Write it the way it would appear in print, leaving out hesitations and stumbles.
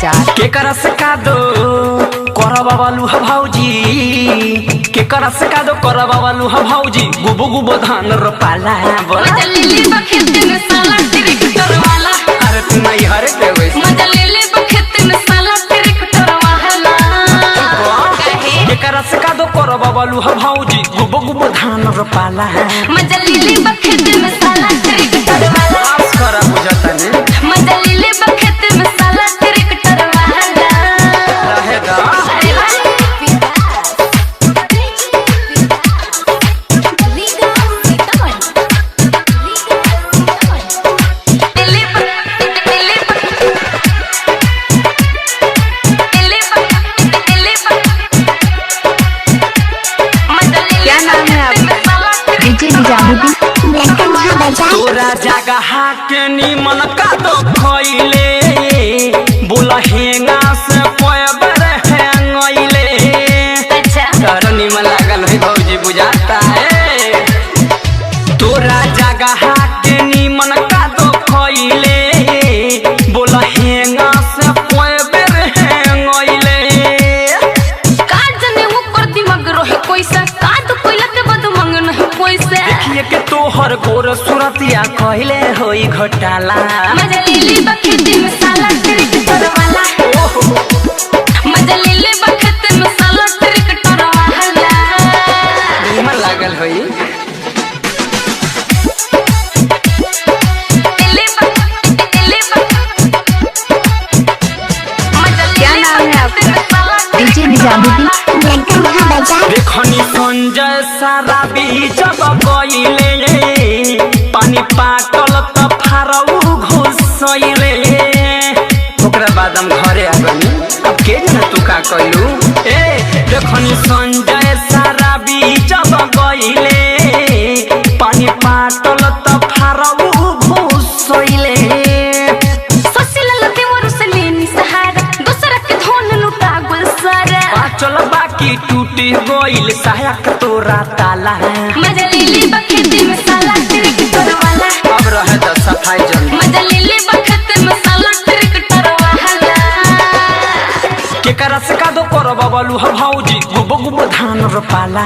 बाजार के करस का दो करवा वालू ह भौजी के करस का दो करवा वालू ह भौजी गुबो गुबो धान रोपाला बोला मजलीली बखेत में साला ट्रैक्टर वाला अरे तू नहीं हरे देवे मजलीली बखेत में साला ट्रैक्टर वाला के करस का दो करवा वालू ह भौजी गुबो गुबो धान रोपाला मजलीली बखेत में साला ट्रैक्टर वाला आस करा बुझता ने मजलीली बखेत में साला ट्रैक्टर वाला रहे दा अरे वाह क्या नाम है आपका? डीजे निजामुद्दीन तोरा जगह के निमन का दो खइले बोला हेंगा से पयबर हेंगइले अच्छा तर निमन लागल है भौजी बुझाता है तोरा जगह के निमन का दो खइले बोला हेंगा से पयबर हेंगइले काज ने वो कर दिमाग रहे पैसा काद कोइला के बद मंगन है पैसा देखिए के तोहर गोर सुरतिया कहले होई घोटाला मजलीली बखेत में साला ट्रैक्टर वाला मजलीली बखेत में साला ट्रैक्टर वाला निमन लागल होई क्या नाम है आपका? डीजे निजामुद्दीन देखनी संजय सारा बीजब गइले पानी पाटल त फारऊ घुसइले ओकरा बाद हम घरे आ गनी अब के न तू का कइलू ए देखनी संजय सारा बीजब गइले पानी पाटल त फारऊ घुसइले सोसिला लते मोर से लेनी सहारा दूसरा के धन लुटा गुल सारा चल बाकी टूटी गइल सहायक तोरा ताला मजलीली बखेत में साला ट्रैक्टर वाला अब रहे त सफाई जन मजलीली बखेत में साला ट्रैक्टर वाला के करस का दो करवा वालू ह भौजी गुबो गुबो धान रोपाला